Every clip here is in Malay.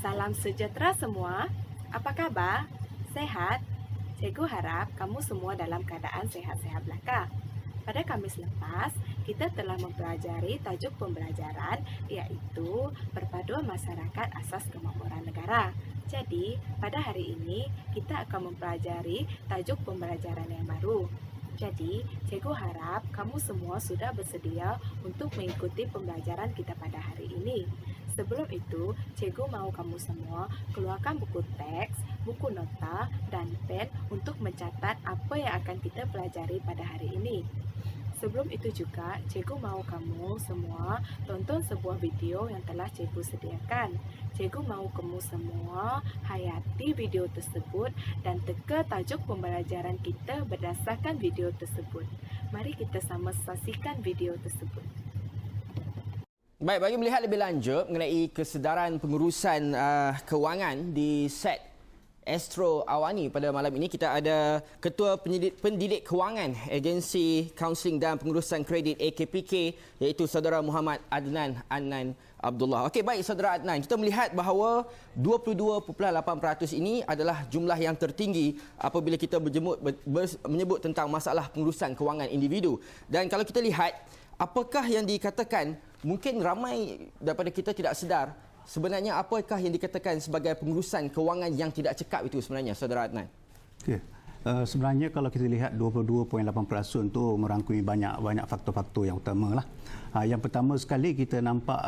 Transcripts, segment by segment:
Salam sejahtera semua. Apa kabar? Sehat? Cikgu harap kamu semua dalam keadaan sehat-sehat belaka. Pada Khamis lepas, kita telah mempelajari tajuk pembelajaran iaitu Perpaduan Masyarakat Asas Kemakmuran Negara. Jadi, pada hari ini kita akan mempelajari tajuk pembelajaran yang baru. Jadi, cikgu harap kamu semua sudah bersedia untuk mengikuti pembelajaran kita pada hari ini. Sebelum itu, cikgu mahu kamu semua keluarkan buku teks, buku nota, dan pen untuk mencatat apa yang akan kita pelajari pada hari ini. Sebelum itu juga, cikgu mahu kamu semua tonton sebuah video yang telah cikgu sediakan. Cikgu mahu kamu semua hayati video tersebut dan teka tajuk pembelajaran kita berdasarkan video tersebut. Mari kita sama saksikan video tersebut. Baik, bagi melihat lebih lanjut mengenai kesedaran pengurusan kewangan di set Astro Awani pada malam ini, kita ada Ketua Pendidik Kewangan Agensi Kaunseling dan Pengurusan Kredit AKPK, iaitu Saudara Muhammad Adnan Abdullah. Okey, baik Saudara Adnan, kita melihat bahawa 22.8% ini adalah jumlah yang tertinggi apabila kita menyebut tentang masalah pengurusan kewangan individu. Dan kalau kita lihat, apakah yang dikatakan, mungkin ramai daripada kita tidak sedar, sebenarnya apakah yang dikatakan sebagai pengurusan kewangan yang tidak cekap itu sebenarnya, Saudara Adnan? Okay. Sebenarnya kalau kita lihat 22.8% itu merangkumi banyak faktor-faktor yang utama lah. Yang pertama sekali kita nampak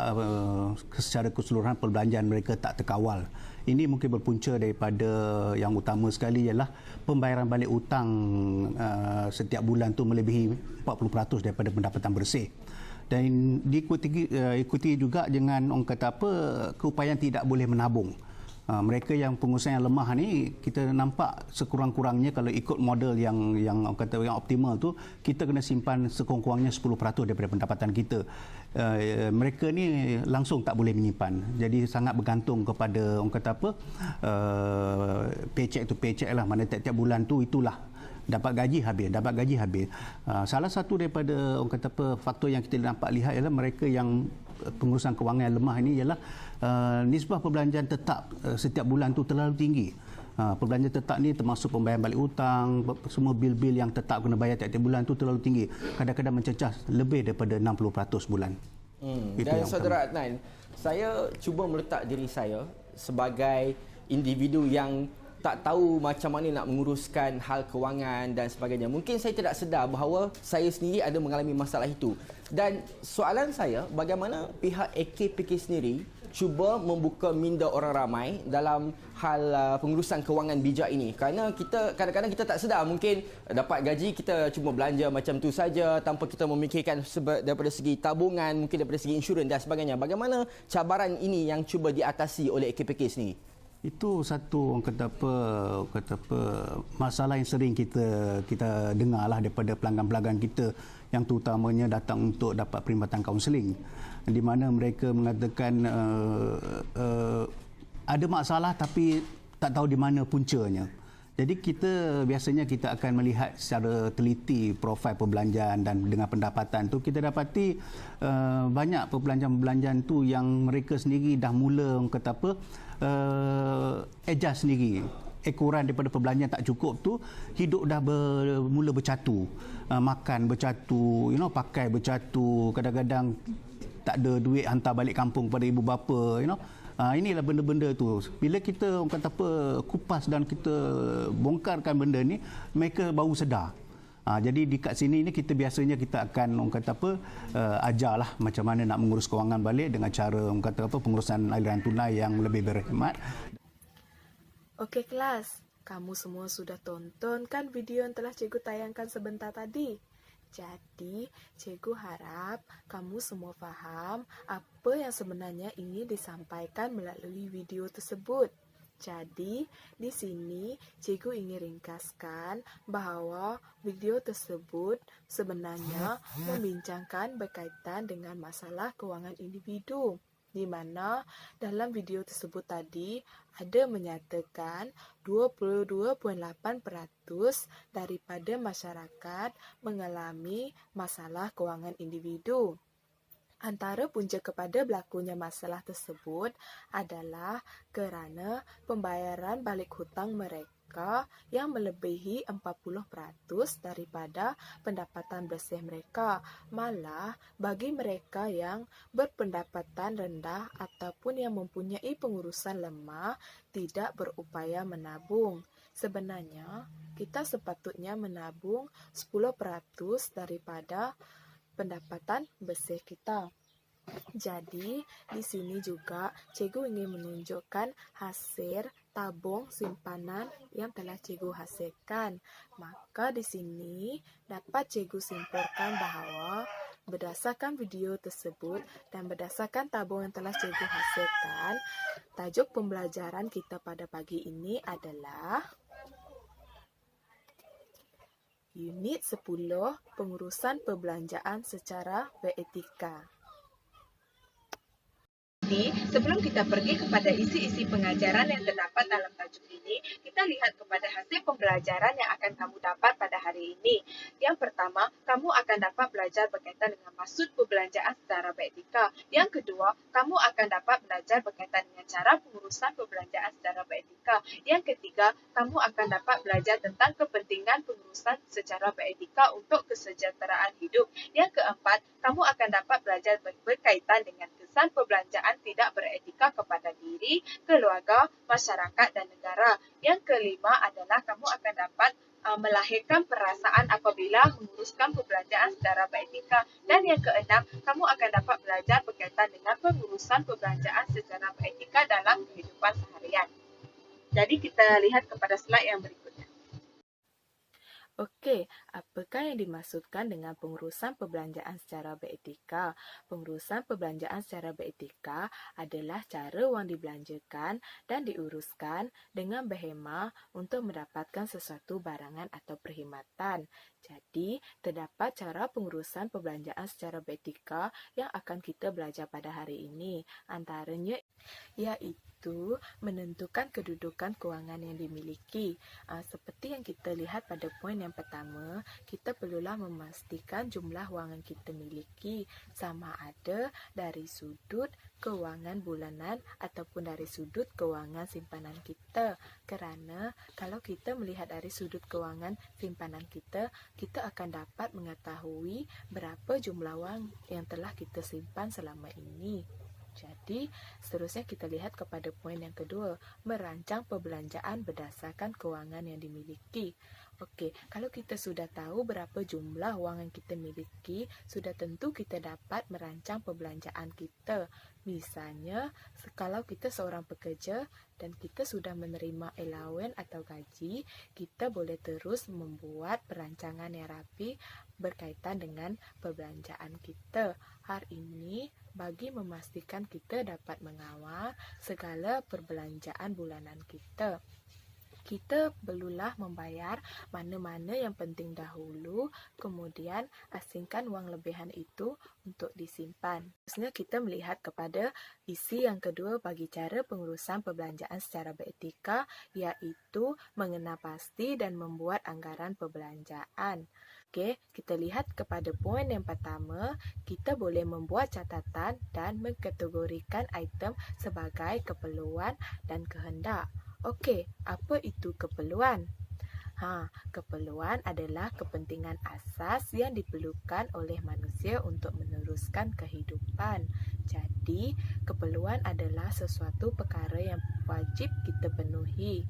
secara keseluruhan perbelanjaan mereka tak terkawal. Ini mungkin berpunca daripada yang utama sekali ialah pembayaran balik hutang setiap bulan tu melebihi 40% daripada pendapatan bersih. Dan diikuti juga dengan orang kata apa, keupayaan tidak boleh menabung. Mereka yang pengusaha yang lemah ni, kita nampak sekurang-kurangnya kalau ikut model yang orang kata yang optimal tu, kita kena simpan sekurang-kurangnya 10% daripada pendapatan kita. Mereka ni langsung tak boleh menyimpan. Jadi sangat bergantung kepada orang kata apa, paycheck to paycheck lah, mana tiap-tiap bulan tu itulah dapat gaji habis. Salah satu daripada orang kata apa, faktor yang kita nampak lihat ialah mereka yang pengurusan kewangan yang lemah ini ialah nisbah perbelanjaan tetap setiap bulan tu terlalu tinggi. Perbelanjaan tetap ni termasuk pembayaran balik hutang, semua bil-bil yang tetap kena bayar tiap-tiap bulan tu terlalu tinggi. Kadang-kadang mencecah lebih daripada 60% bulan. Dan Saudara Adnan, saya cuba meletak diri saya sebagai individu yang tak tahu macam mana nak menguruskan hal kewangan dan sebagainya. Mungkin saya tidak sedar bahawa saya sendiri ada mengalami masalah itu. Dan soalan saya, bagaimana pihak AKPK sendiri cuba membuka minda orang ramai dalam hal pengurusan kewangan bijak ini? Kerana kita kadang-kadang kita tak sedar, mungkin dapat gaji kita cuma belanja macam tu saja tanpa kita memikirkan daripada segi tabungan, mungkin daripada segi insurans dan sebagainya. Bagaimana cabaran ini yang cuba diatasi oleh AKPK sendiri? Itu satu orang kata apa masalah yang sering kita dengarlah daripada pelanggan-pelanggan kita yang terutamanya datang untuk dapat perkhidmatan kaunseling, di mana mereka mengatakan ada masalah tapi tak tahu di mana puncanya. Jadi biasanya kita akan melihat secara teliti profil perbelanjaan dan dengan pendapatan tu kita dapati banyak perbelanjaan-perbelanjaan tu yang mereka sendiri dah mula orang kata apa adjust sendiri. Ekoran daripada perbelanjaan tak cukup tu, hidup dah mula bercatu. Makan bercatu, pakai bercatu, kadang-kadang tak ada duit hantar balik kampung pada ibu bapa, inilah benda-benda tu. Bila kita orang kata apa kupas dan kita bongkarkan benda ni, mereka baru sedar. Jadi di kat sini ni biasanya kita akan orang kata apa ajarlah macam mana nak mengurus kewangan balik dengan cara orang kata apa pengurusan aliran tunai yang lebih berkhidmat. Okey kelas, kamu semua sudah tonton kan video yang telah cikgu tayangkan sebentar tadi? Jadi, cikgu harap kamu semua faham apa yang sebenarnya ingin disampaikan melalui video tersebut. Jadi, di sini cikgu ingin ringkaskan bahawa video tersebut sebenarnya membincangkan berkaitan dengan masalah kewangan individu, di mana dalam video tersebut tadi ada menyatakan 22.8% daripada masyarakat mengalami masalah kewangan individu. Antara punca kepada berlakunya masalah tersebut adalah kerana pembayaran balik hutang mereka yang melebihi 40% daripada pendapatan bersih mereka. Malah, bagi mereka yang berpendapatan rendah ataupun yang mempunyai pengurusan lemah, tidak berupaya menabung. Sebenarnya, kita sepatutnya menabung 10% daripada pendapatan bersih kita. Jadi, di sini juga cikgu ingin menunjukkan hasil tabung simpanan yang telah cikgu hasilkan. Maka di sini dapat cikgu simpulkan bahawa berdasarkan video tersebut dan berdasarkan tabung yang telah cikgu hasilkan, tajuk pembelajaran kita pada pagi ini adalah Unit 10, Pengurusan Perbelanjaan secara Beretika. Jadi, sebelum kita pergi kepada isi-isi pengajaran yang terdapat dalam tajuk ini, kita lihat kepada hasil pembelajaran yang akan kamu dapat pada hari ini. Yang pertama, kamu akan dapat belajar berkaitan dengan maksud perbelanjaan secara beretika. Yang kedua, kamu akan dapat belajar berkaitan dengan cara pengurusan perbelanjaan secara beretika. Yang ketiga, kamu akan dapat belajar tentang kepentingan pengurusan secara beretika untuk kesejahteraan hidup. Yang keempat, kamu akan dapat belajar berkaitan dengan kesan perbelanjaan tidak beretika kepada diri, keluarga, masyarakat dan negara. Yang kelima adalah kamu akan dapat melahirkan perasaan apabila menguruskan perbelanjaan secara beretika. Dan yang keenam, kamu akan dapat belajar berkaitan dengan pengurusan perbelanjaan secara beretika dalam kehidupan seharian. Jadi kita lihat kepada slide yang berikutnya. Okey, apakah yang dimaksudkan dengan pengurusan perbelanjaan secara beretika? Pengurusan perbelanjaan secara beretika adalah cara wang dibelanjakan dan diuruskan dengan berhemah untuk mendapatkan sesuatu barangan atau perkhidmatan. Jadi, terdapat cara pengurusan perbelanjaan secara beretika yang akan kita belajar pada hari ini. Antaranya iaitu menentukan kedudukan kewangan yang dimiliki. Seperti yang kita lihat pada poin yang pertama, kita perlulah memastikan jumlah wang yang kita miliki sama ada dari sudut kewangan bulanan ataupun dari sudut kewangan simpanan kita. Kerana kalau kita melihat dari sudut kewangan simpanan kita akan dapat mengetahui berapa jumlah wang yang telah kita simpan selama ini. Jadi, seterusnya kita lihat kepada poin yang kedua, merancang perbelanjaan berdasarkan kewangan yang dimiliki. Okey, kalau kita sudah tahu berapa jumlah wang yang kita miliki, sudah tentu kita dapat merancang perbelanjaan kita. Misalnya, kalau kita seorang pekerja dan kita sudah menerima allowance atau gaji, kita boleh terus membuat perancangan yang rapi berkaitan dengan perbelanjaan kita. Hari ini, bagi memastikan kita dapat mengawal segala perbelanjaan bulanan kita, kita perlulah membayar mana-mana yang penting dahulu, kemudian asingkan wang lebihan itu untuk disimpan. Seterusnya kita melihat kepada isi yang kedua bagi cara pengurusan perbelanjaan secara beretika, iaitu mengenal pasti dan membuat anggaran perbelanjaan. Okey, kita lihat kepada poin yang pertama, kita boleh membuat catatan dan mengkategorikan item sebagai keperluan dan kehendak. Okey, apa itu keperluan? Keperluan adalah kepentingan asas yang diperlukan oleh manusia untuk meneruskan kehidupan. Jadi, keperluan adalah sesuatu perkara yang wajib kita penuhi.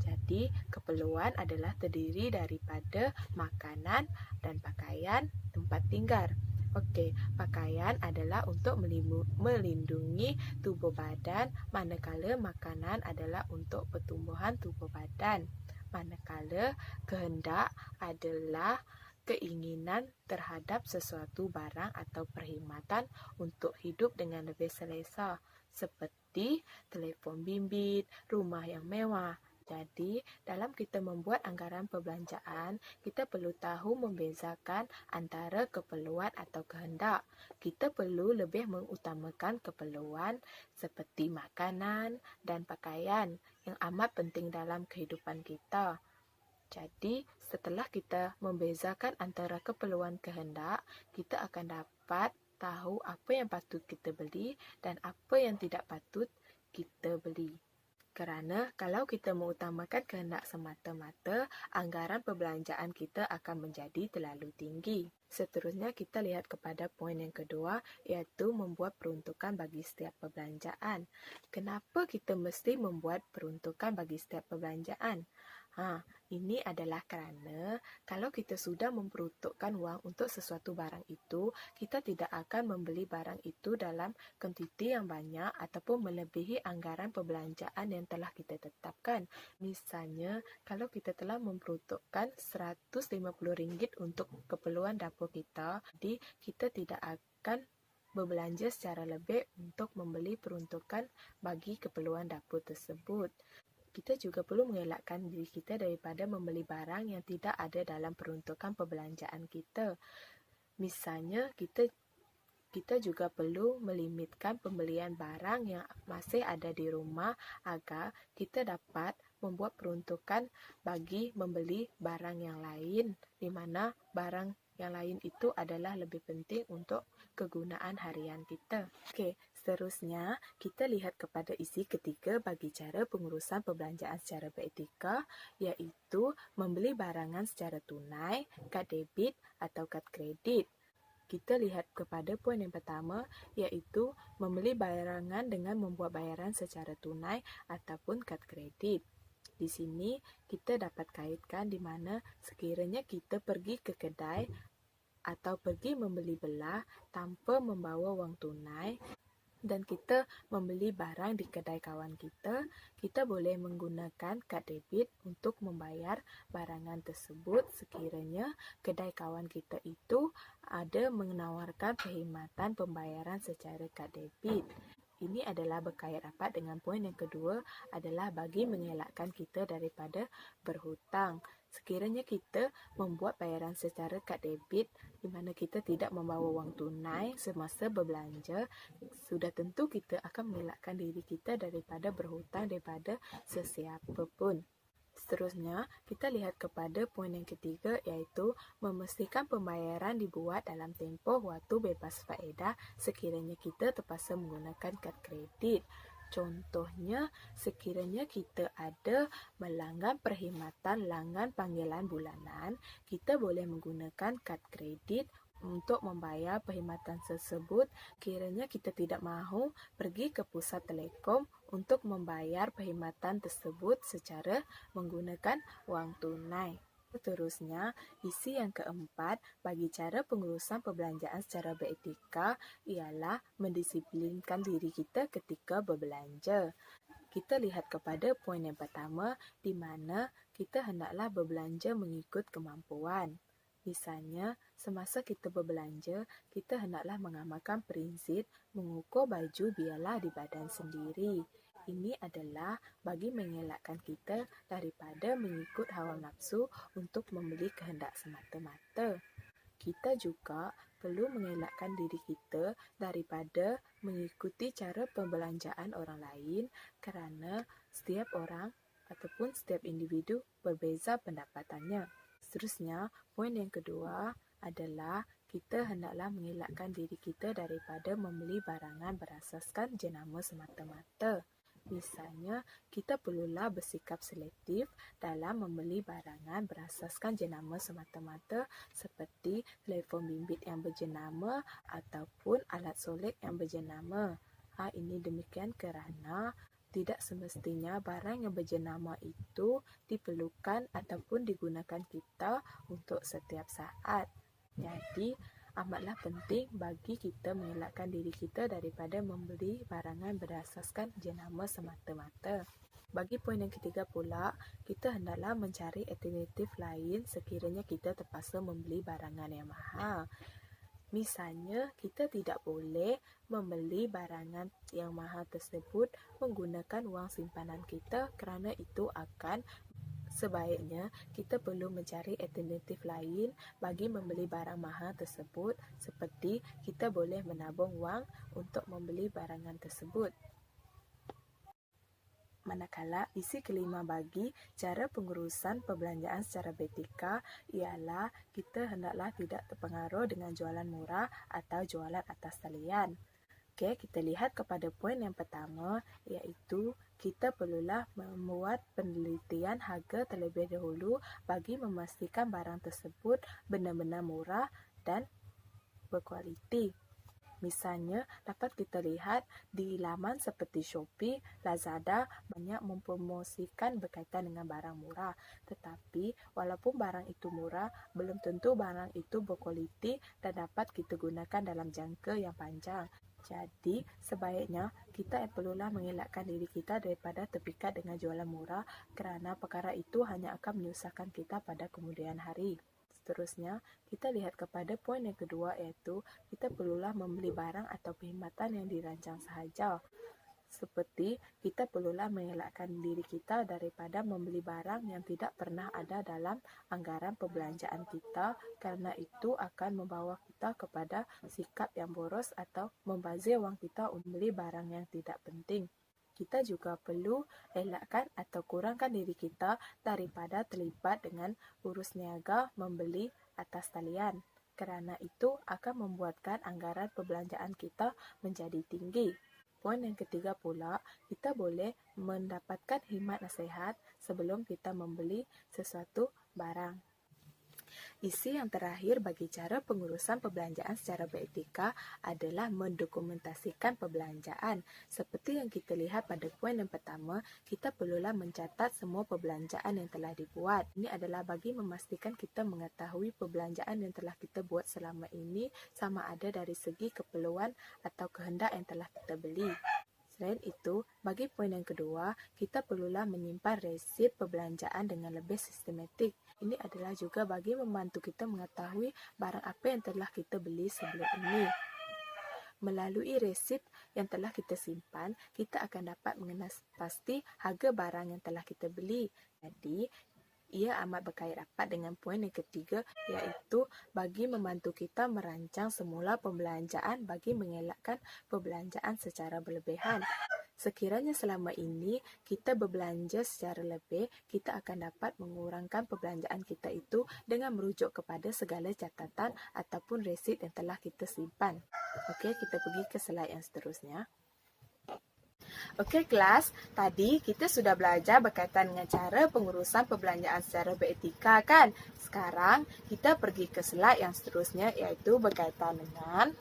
Jadi, keperluan adalah terdiri daripada makanan dan pakaian, tempat tinggal. Okey, pakaian adalah untuk melindungi tubuh badan, manakala makanan adalah untuk pertumbuhan tubuh badan. Manakala kehendak adalah keinginan terhadap sesuatu barang atau perkhidmatan untuk hidup dengan lebih selesa, seperti telefon bimbit, rumah yang mewah. Jadi, dalam kita membuat anggaran perbelanjaan, kita perlu tahu membezakan antara keperluan atau kehendak. Kita perlu lebih mengutamakan keperluan seperti makanan dan pakaian yang amat penting dalam kehidupan kita. Jadi, setelah kita membezakan antara keperluan kehendak, kita akan dapat tahu apa yang patut kita beli dan apa yang tidak patut kita beli. Kerana kalau kita mengutamakan kehendak semata-mata, anggaran perbelanjaan kita akan menjadi terlalu tinggi. Seterusnya, kita lihat kepada poin yang kedua, iaitu membuat peruntukan bagi setiap perbelanjaan. Kenapa kita mesti membuat peruntukan bagi setiap perbelanjaan? Ini adalah kerana kalau kita sudah memperuntukkan wang untuk sesuatu barang itu, kita tidak akan membeli barang itu dalam kuantiti yang banyak ataupun melebihi anggaran perbelanjaan yang telah kita tetapkan. Misalnya, kalau kita telah memperuntukkan RM150 untuk keperluan dapur kita, jadi kita tidak akan berbelanja secara lebih untuk membeli peruntukan bagi keperluan dapur tersebut. Kita juga perlu mengelakkan diri kita daripada membeli barang yang tidak ada dalam peruntukan perbelanjaan kita. Misalnya, kita juga perlu melimitkan pembelian barang yang masih ada di rumah agar kita dapat membuat peruntukan bagi membeli barang yang lain, di mana barang yang lain itu adalah lebih penting untuk kegunaan harian kita. Okey, seterusnya kita lihat kepada isi ketiga bagi cara pengurusan perbelanjaan secara beretika, iaitu membeli barangan secara tunai, kad debit atau kad kredit. Kita lihat kepada poin yang pertama, iaitu membeli barangan dengan membuat bayaran secara tunai ataupun kad kredit. Di sini kita dapat kaitkan di mana sekiranya kita pergi ke kedai atau pergi membeli belah tanpa membawa wang tunai dan kita membeli barang di kedai kawan kita, kita boleh menggunakan kad debit untuk membayar barangan tersebut sekiranya kedai kawan kita itu ada menawarkan perkhidmatan pembayaran secara kad debit. Ini adalah berkait rapat dengan poin yang kedua adalah bagi mengelakkan kita daripada berhutang. Sekiranya kita membuat bayaran secara kad debit di mana kita tidak membawa wang tunai semasa berbelanja, sudah tentu kita akan mengelakkan diri kita daripada berhutang daripada sesiapa pun. Seterusnya, kita lihat kepada poin yang ketiga iaitu memastikan pembayaran dibuat dalam tempoh waktu bebas faedah sekiranya kita terpaksa menggunakan kad kredit. Contohnya, sekiranya kita ada melanggan perkhidmatan langgan panggilan bulanan, kita boleh menggunakan kad kredit untuk membayar perkhidmatan tersebut kiranya kita tidak mahu pergi ke pusat telekom untuk membayar perkhidmatan tersebut secara menggunakan wang tunai. Seterusnya, isi yang keempat bagi cara pengurusan perbelanjaan secara beretika ialah mendisiplinkan diri kita ketika berbelanja. Kita lihat kepada poin yang pertama di mana kita hendaklah berbelanja mengikut kemampuan. Misalnya, semasa kita berbelanja, kita hendaklah mengamalkan prinsip mengukur baju biarlah di badan sendiri. Ini adalah bagi mengelakkan kita daripada mengikut hawa nafsu untuk membeli kehendak semata-mata. Kita juga perlu mengelakkan diri kita daripada mengikuti cara perbelanjaan orang lain kerana setiap orang ataupun setiap individu berbeza pendapatannya. Seterusnya, poin yang kedua adalah kita hendaklah mengelakkan diri kita daripada membeli barangan berasaskan jenama semata-mata. Misalnya, kita perlulah bersikap selektif dalam membeli barangan berasaskan jenama semata-mata seperti telefon bimbit yang berjenama ataupun alat solek yang berjenama. Ini demikian kerana tidak semestinya barang yang berjenama itu diperlukan ataupun digunakan kita untuk setiap saat. Jadi, amatlah penting bagi kita mengelakkan diri kita daripada membeli barangan berasaskan jenama semata-mata. Bagi poin yang ketiga pula, kita hendaklah mencari alternatif lain sekiranya kita terpaksa membeli barangan yang mahal. Misalnya, kita tidak boleh membeli barangan yang mahal tersebut menggunakan wang simpanan kita kerana itu akan sebaiknya kita perlu mencari alternatif lain bagi membeli barang mahal tersebut seperti kita boleh menabung wang untuk membeli barangan tersebut. Manakala isi kelima bagi cara pengurusan perbelanjaan secara beretika ialah kita hendaklah tidak terpengaruh dengan jualan murah atau jualan atas talian. Okey, kita lihat kepada poin yang pertama, iaitu kita perlulah membuat penelitian harga terlebih dahulu bagi memastikan barang tersebut benar-benar murah dan berkualiti. Misalnya, dapat kita lihat di laman seperti Shopee, Lazada banyak mempromosikan berkaitan dengan barang murah. Tetapi, walaupun barang itu murah, belum tentu barang itu berkualiti dan dapat kita gunakan dalam jangka yang panjang. Jadi, sebaiknya kita perlulah mengelakkan diri kita daripada terpikat dengan jualan murah kerana perkara itu hanya akan menyusahkan kita pada kemudian hari. Seterusnya, kita lihat kepada poin yang kedua iaitu kita perlulah membeli barang atau perkhidmatan yang dirancang sahaja. Seperti kita perlulah mengelakkan diri kita daripada membeli barang yang tidak pernah ada dalam anggaran perbelanjaan kita kerana itu akan membawa kita kepada sikap yang boros atau membazir wang kita untuk membeli barang yang tidak penting. Kita juga perlu elakkan atau kurangkan diri kita daripada terlibat dengan urus niaga membeli atas talian. Kerana itu akan membuatkan anggaran perbelanjaan kita menjadi tinggi. Poin yang ketiga pula, kita boleh mendapatkan khidmat nasihat sebelum kita membeli sesuatu barang. Isi yang terakhir bagi cara pengurusan perbelanjaan secara beretika adalah mendokumentasikan perbelanjaan. Seperti yang kita lihat pada poin yang pertama, kita perlulah mencatat semua perbelanjaan yang telah dibuat. Ini adalah bagi memastikan kita mengetahui perbelanjaan yang telah kita buat selama ini sama ada dari segi keperluan atau kehendak yang telah kita beli. Selain itu, bagi poin yang kedua, kita perlulah menyimpan resip perbelanjaan dengan lebih sistematik. Ini adalah juga bagi membantu kita mengetahui barang apa yang telah kita beli sebelum ini. Melalui resip yang telah kita simpan, kita akan dapat mengenal pasti harga barang yang telah kita beli. Jadi, ia amat berkait rapat dengan poin yang ketiga, iaitu bagi membantu kita merancang semula pembelanjaan bagi mengelakkan perbelanjaan secara berlebihan. Sekiranya selama ini kita berbelanja secara lebih, kita akan dapat mengurangkan perbelanjaan kita itu dengan merujuk kepada segala catatan ataupun resit yang telah kita simpan. Okey, kita pergi ke slide yang seterusnya. Okey kelas, tadi kita sudah belajar berkaitan dengan cara pengurusan perbelanjaan secara beretika kan? Sekarang kita pergi ke slide yang seterusnya iaitu berkaitan dengan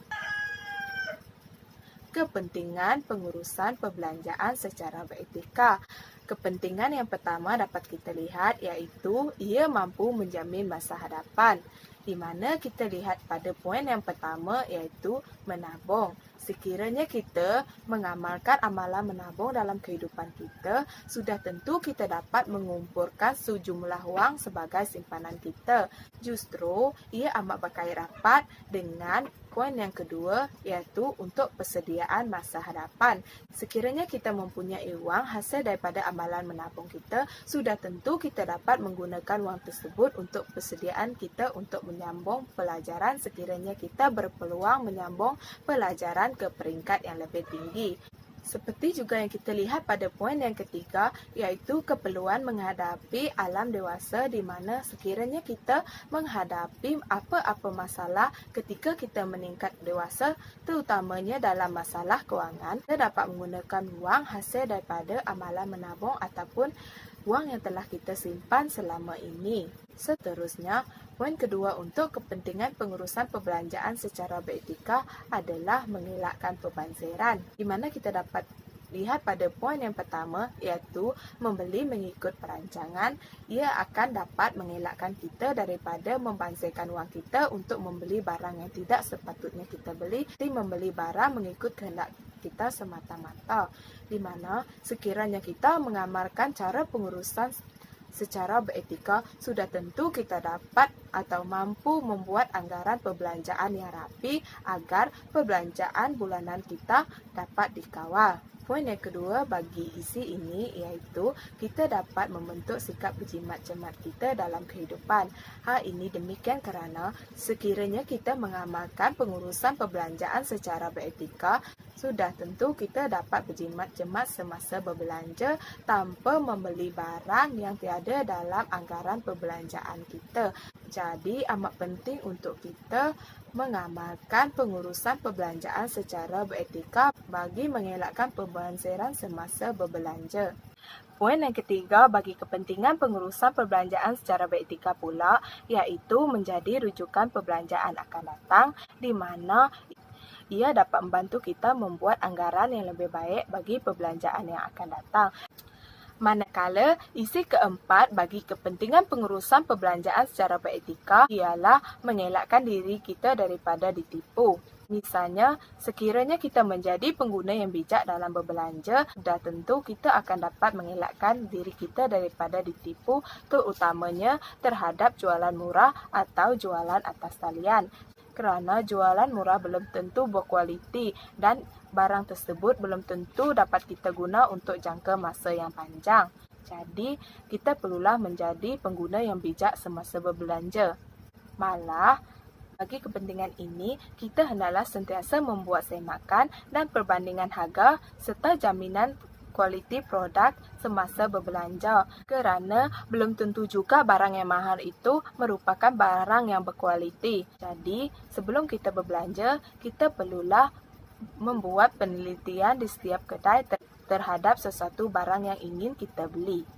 kepentingan pengurusan perbelanjaan secara beretika. Kepentingan yang pertama dapat kita lihat iaitu ia mampu menjamin masa hadapan. Di mana kita lihat pada poin yang pertama iaitu menabung. Sekiranya kita mengamalkan amalan menabung dalam kehidupan kita, sudah tentu kita dapat mengumpulkan sejumlah wang sebagai simpanan kita. Justru, ia amat berkait rapat dengan poin yang kedua, iaitu untuk persediaan masa hadapan. Sekiranya kita mempunyai wang hasil daripada amalan menabung kita, sudah tentu kita dapat menggunakan wang tersebut untuk persediaan kita untuk menyambung pelajaran sekiranya kita berpeluang menyambung pelajaran ke peringkat yang lebih tinggi. Seperti juga yang kita lihat pada poin yang ketiga, iaitu keperluan menghadapi alam dewasa di mana sekiranya kita menghadapi apa-apa masalah ketika kita meningkat dewasa, terutamanya dalam masalah kewangan, kita dapat menggunakan wang hasil daripada amalan menabung ataupun wang yang telah kita simpan selama ini. Seterusnya, poin kedua untuk kepentingan pengurusan perbelanjaan secara beretika adalah mengelakkan perbanziran, di mana kita dapat lihat pada poin yang pertama iaitu membeli mengikut perancangan. Ia akan dapat mengelakkan kita daripada membanzirkan wang kita untuk membeli barang yang tidak sepatutnya kita beli, seperti membeli barang mengikut kehendak kita semata-mata, di mana sekiranya kita mengamalkan cara pengurusan secara beretika, sudah tentu kita dapat atau mampu membuat anggaran perbelanjaan yang rapi agar perbelanjaan bulanan kita dapat dikawal. Poin yang kedua bagi isi ini iaitu kita dapat membentuk sikap berjimat cermat kita dalam kehidupan. Hal ini demikian kerana sekiranya kita mengamalkan pengurusan perbelanjaan secara beretika, Sudah tentu kita dapat berjimat-jemat semasa berbelanja tanpa membeli barang yang tiada dalam anggaran perbelanjaan kita. Jadi amat penting untuk kita mengamalkan pengurusan perbelanjaan secara beretika bagi mengelakkan pembanziran semasa berbelanja. Poin yang ketiga bagi kepentingan pengurusan perbelanjaan secara beretika pula iaitu menjadi rujukan perbelanjaan akan datang di mana ia dapat membantu kita membuat anggaran yang lebih baik bagi perbelanjaan yang akan datang. Manakala isi keempat bagi kepentingan pengurusan perbelanjaan secara beretika ialah mengelakkan diri kita daripada ditipu. Misalnya, sekiranya kita menjadi pengguna yang bijak dalam berbelanja, sudah tentu kita akan dapat mengelakkan diri kita daripada ditipu, terutamanya terhadap jualan murah atau jualan atas talian. Kerana jualan murah belum tentu berkualiti dan barang tersebut belum tentu dapat kita guna untuk jangka masa yang panjang. Jadi, kita perlulah menjadi pengguna yang bijak semasa berbelanja. Malah, bagi kepentingan ini, kita hendaklah sentiasa membuat semakan dan perbandingan harga serta jaminan kualiti produk semasa berbelanja kerana belum tentu juga barang yang mahal itu merupakan barang yang berkualiti. Jadi, sebelum kita berbelanja, kita perlulah membuat penelitian di setiap kedai terhadap sesuatu barang yang ingin kita beli.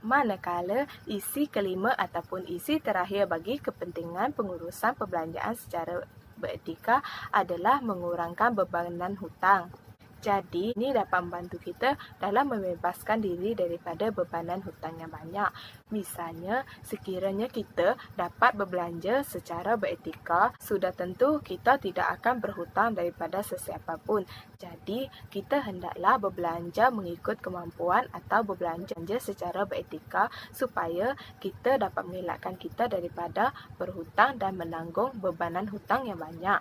Manakala isi kelima ataupun isi terakhir bagi kepentingan pengurusan perbelanjaan secara beretika adalah mengurangkan bebanan hutang. Jadi, ini dapat membantu kita dalam membebaskan diri daripada bebanan hutang yang banyak. Misalnya, sekiranya kita dapat berbelanja secara beretika, sudah tentu kita tidak akan berhutang daripada sesiapa pun. Jadi, kita hendaklah berbelanja mengikut kemampuan atau berbelanja secara beretika supaya kita dapat mengelakkan kita daripada berhutang dan menanggung bebanan hutang yang banyak.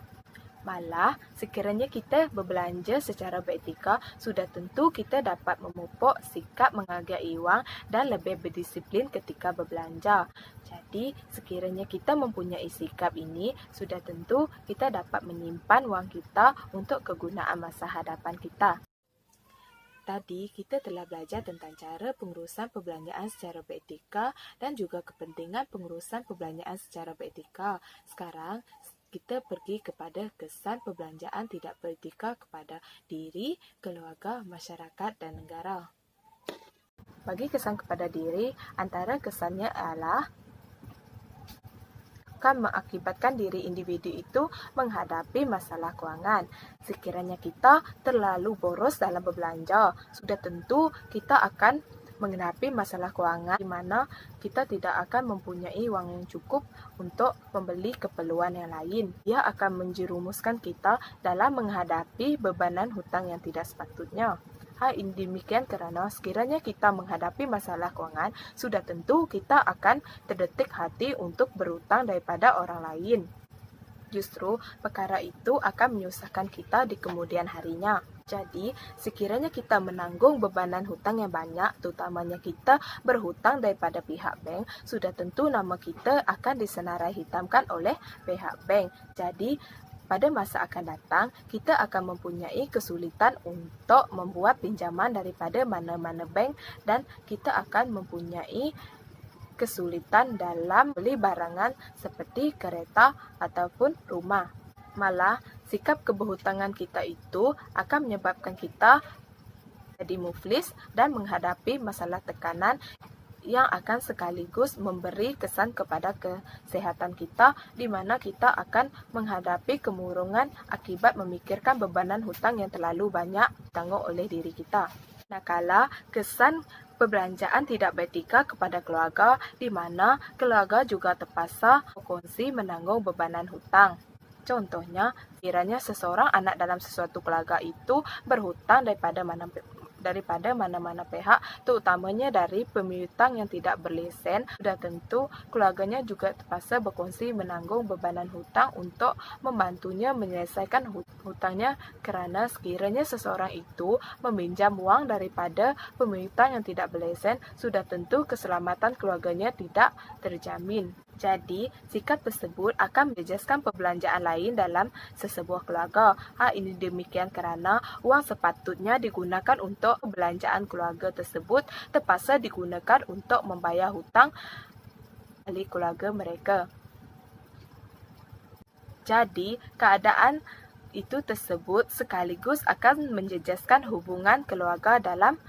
Malah, sekiranya kita berbelanja secara beretika, sudah tentu kita dapat memupuk sikap menghargai wang dan lebih berdisiplin ketika berbelanja. Jadi, sekiranya kita mempunyai sikap ini, sudah tentu kita dapat menyimpan wang kita untuk kegunaan masa hadapan kita. Tadi, kita telah belajar tentang cara pengurusan perbelanjaan secara beretika dan juga kepentingan pengurusan perbelanjaan secara beretika. Sekarang, kita pergi kepada kesan perbelanjaan tidak beretika kepada diri, keluarga, masyarakat dan negara. Bagi kesan kepada diri, antara kesannya adalah akan mengakibatkan diri individu itu menghadapi masalah kewangan. Sekiranya kita terlalu boros dalam berbelanja, sudah tentu kita akan menghadapi masalah kewangan di mana kita tidak akan mempunyai wang yang cukup untuk membeli keperluan yang lain. Ia akan menjerumuskan kita dalam menghadapi bebanan hutang yang tidak sepatutnya. Hal ini demikian kerana sekiranya kita menghadapi masalah kewangan, sudah tentu kita akan terdetik hati untuk berhutang daripada orang lain. Justru perkara itu akan menyusahkan kita di kemudian harinya. Jadi, sekiranya kita menanggung bebanan hutang yang banyak, terutamanya kita berhutang daripada pihak bank, sudah tentu nama kita akan disenarai hitamkan oleh pihak bank. Jadi, pada masa akan datang, kita akan mempunyai kesulitan untuk membuat pinjaman daripada mana-mana bank dan kita akan mempunyai kesulitan dalam beli barangan seperti kereta ataupun rumah. Malah, sikap keberhutangan kita itu akan menyebabkan kita jadi muflis dan menghadapi masalah tekanan yang akan sekaligus memberi kesan kepada kesehatan kita di mana kita akan menghadapi kemurungan akibat memikirkan bebanan hutang yang terlalu banyak ditanggung oleh diri kita. Manakala kesan perbelanjaan tidak beretika kepada keluarga di mana keluarga juga terpaksa berkongsi menanggung bebanan hutang. Contohnya, kiranya seseorang anak dalam sesuatu keluarga itu berhutang daripada mana-mana pihak, terutamanya dari pemiutang yang tidak berlesen, sudah tentu keluarganya juga terpaksa berkongsi menanggung bebanan hutang untuk membantunya menyelesaikan hutangnya kerana sekiranya seseorang itu meminjam wang daripada pemiutang yang tidak berlesen, sudah tentu keselamatan keluarganya tidak terjamin. Jadi, sikap tersebut akan menjejaskan perbelanjaan lain dalam sesebuah keluarga. Ini demikian kerana wang sepatutnya digunakan untuk perbelanjaan keluarga tersebut terpaksa digunakan untuk membayar hutang ahli keluarga mereka. Jadi, keadaan itu tersebut sekaligus akan menjejaskan hubungan keluarga dalam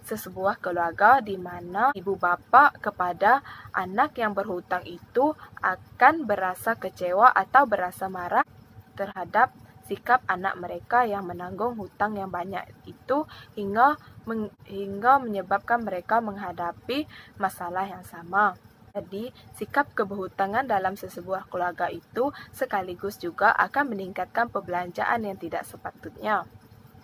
sesebuah keluarga di mana ibu bapa kepada anak yang berhutang itu akan berasa kecewa atau berasa marah terhadap sikap anak mereka yang menanggung hutang yang banyak itu hingga menyebabkan mereka menghadapi masalah yang sama. Jadi, sikap keberhutangan dalam sesebuah keluarga itu sekaligus juga akan meningkatkan perbelanjaan yang tidak sepatutnya.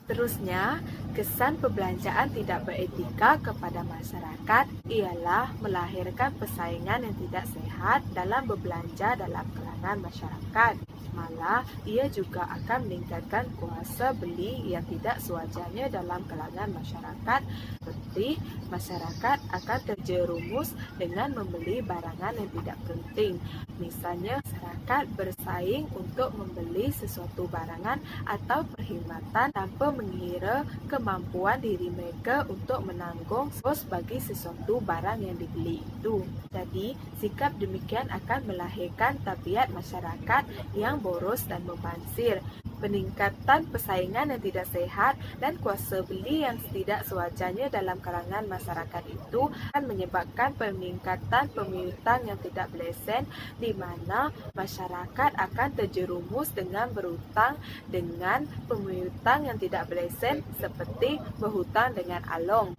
Seterusnya, kesan perbelanjaan tidak beretika kepada masyarakat ialah melahirkan persaingan yang tidak sehat dalam berbelanja dalam kalangan masyarakat. Malah, ia juga akan meningkatkan kuasa beli yang tidak sewajarnya dalam kalangan masyarakat, seperti masyarakat akan terjerumus dengan membeli barangan yang tidak penting. Misalnya, masyarakat bersaing untuk membeli sesuatu barangan atau perkhidmatan tanpa mengira kemampuan diri mereka untuk menanggung kos bagi sesuatu barang yang dibeli itu. Jadi, sikap demikian akan melahirkan tabiat masyarakat yang boros dan membansir, peningkatan persaingan yang tidak sehat dan kuasa beli yang tidak sewajarnya dalam kalangan masyarakat itu akan menyebabkan peningkatan pemihutang yang tidak berlesen di mana masyarakat akan terjerumus dengan berhutang dengan pemihutang yang tidak berlesen seperti berhutang dengan along.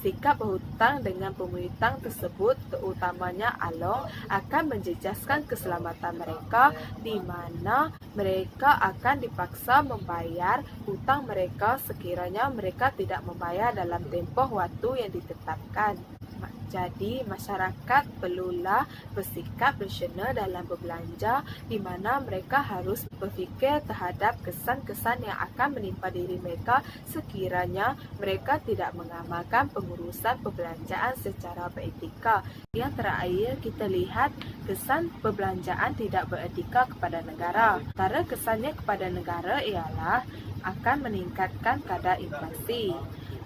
Sikap berhutang dengan pemihutang tersebut, terutamanya along, akan menjejaskan keselamatan mereka di mana mereka akan dipaksa membayar hutang mereka sekiranya mereka tidak membayar dalam tempoh waktu yang ditetapkan. Jadi, masyarakat perlulah bersikap rasional dalam berbelanja di mana mereka harus berfikir terhadap kesan-kesan yang akan menimpa diri mereka sekiranya mereka tidak mengamalkan pengurusan perbelanjaan secara beretika. Yang terakhir, kita lihat kesan perbelanjaan tidak beretika kepada negara. Antara kesannya kepada negara ialah akan meningkatkan kadar inflasi.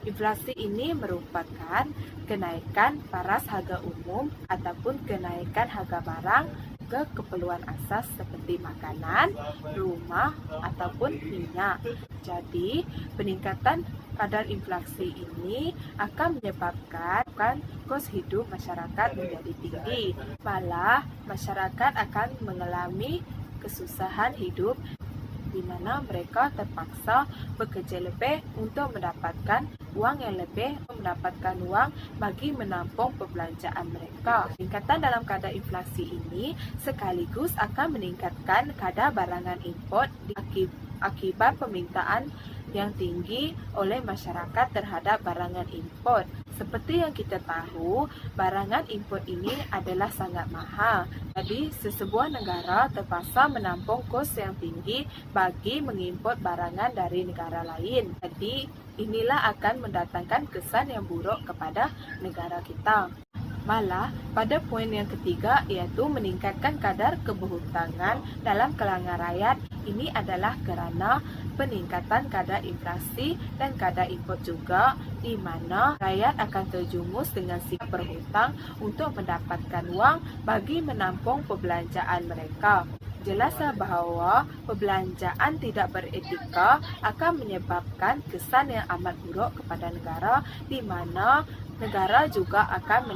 Inflasi ini merupakan kenaikan paras harga umum ataupun kenaikan harga barang ke keperluan asas seperti makanan, rumah, ataupun minyak. Jadi, peningkatan kadar inflasi ini akan menyebabkan kos hidup masyarakat menjadi tinggi. Malah, masyarakat akan mengalami kesusahan hidup di mana mereka terpaksa bekerja lebih untuk mendapatkan uang yang lebih, mendapatkan uang bagi menampung perbelanjaan mereka. Peningkatan dalam kadar inflasi ini sekaligus akan meningkatkan kadar barangan import akibat permintaan yang tinggi oleh masyarakat terhadap barangan import. Seperti yang kita tahu, barangan import ini adalah sangat mahal. Jadi, sesebuah negara terpaksa menampung kos yang tinggi bagi mengimport barangan dari negara lain. Jadi, inilah akan mendatangkan kesan yang buruk kepada negara kita. Malah, pada poin yang ketiga iaitu meningkatkan kadar keberhutangan dalam kalangan rakyat. Ini adalah kerana peningkatan kadar inflasi dan kadar import juga di mana rakyat akan terjumus dengan sikap berhutang untuk mendapatkan wang bagi menampung perbelanjaan mereka. Jelaslah bahawa perbelanjaan tidak beretika akan menyebabkan kesan yang amat buruk kepada negara di mana negara juga akan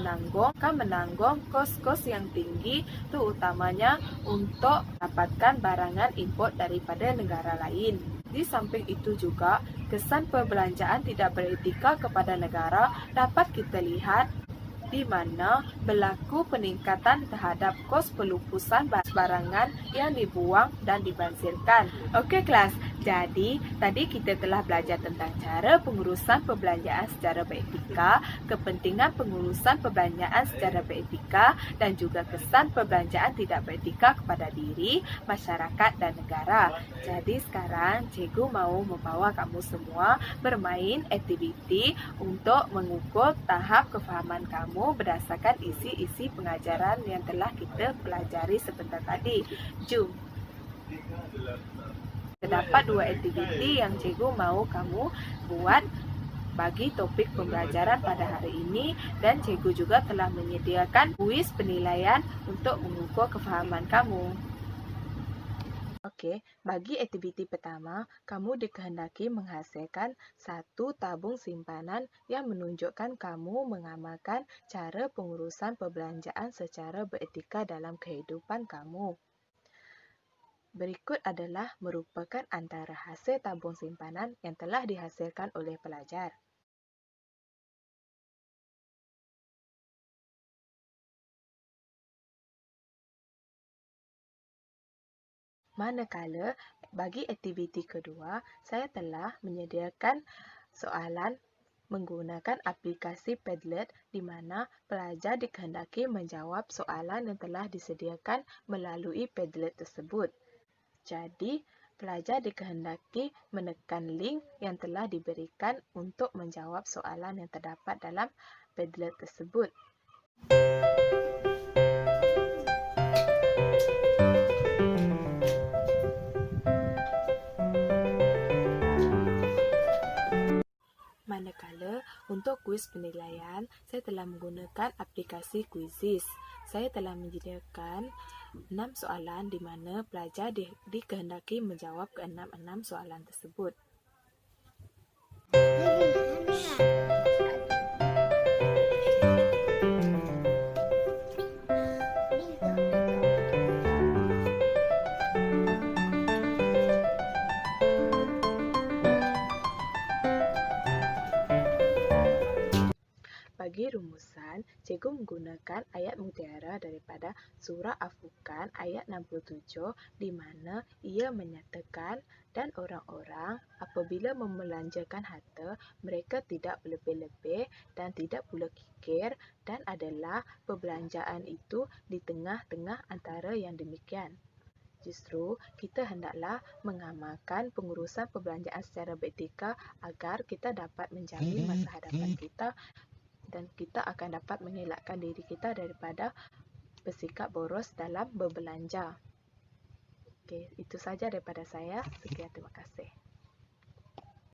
menanggung kos-kos yang tinggi terutamanya untuk dapatkan barangan import daripada negara lain. Di samping itu juga, kesan perbelanjaan tidak beretika kepada negara dapat kita lihat di mana berlaku peningkatan terhadap kos pelupusan barangan yang dibuang dan dibansirkan. Okey kelas, Jadi, tadi kita telah belajar tentang cara pengurusan perbelanjaan secara beretika, kepentingan pengurusan perbelanjaan secara beretika, dan juga kesan perbelanjaan tidak beretika kepada diri, masyarakat, dan negara. Jadi sekarang, cikgu mahu membawa kamu semua bermain aktiviti untuk mengukur tahap kefahaman kamu berdasarkan isi-isi pengajaran yang telah kita pelajari sebentar tadi. Jom! Terdapat dua aktiviti yang cikgu mahu kamu buat bagi topik pembelajaran pada hari ini, dan cikgu juga telah menyediakan kuis penilaian untuk mengukur kefahaman kamu. Okey, bagi aktiviti pertama, kamu dikehendaki menghasilkan satu tabung simpanan yang menunjukkan kamu mengamalkan cara pengurusan perbelanjaan secara beretika dalam kehidupan kamu. Berikut adalah merupakan antara hasil tabung simpanan yang telah dihasilkan oleh pelajar. Manakala, bagi aktiviti kedua, saya telah menyediakan soalan menggunakan aplikasi Padlet di mana pelajar dikehendaki menjawab soalan yang telah disediakan melalui Padlet tersebut. Jadi, pelajar dikehendaki menekan link yang telah diberikan untuk menjawab soalan yang terdapat dalam Padlet tersebut. Manakala, untuk kuis penilaian, saya telah menggunakan aplikasi Quizizz. Saya telah menyediakan 6 soalan di mana pelajar dikehendaki menjawab ke-6 soalan tersebut. Bagi rumusan, cikgu menggunakan ayat mutiara daripada Surah Al-Furqan ayat 67 di mana ia menyatakan, dan orang-orang apabila membelanjakan harta, mereka tidak berlebih-lebih dan tidak pula kikir, dan adalah perbelanjaan itu di tengah-tengah antara yang demikian. Justru, kita hendaklah mengamalkan pengurusan perbelanjaan secara beretika agar kita dapat menjamin masa hadapan kita dan kita akan dapat mengelakkan diri kita daripada bersikap boros dalam berbelanja. Okey, itu saja daripada saya. Sekian, terima kasih.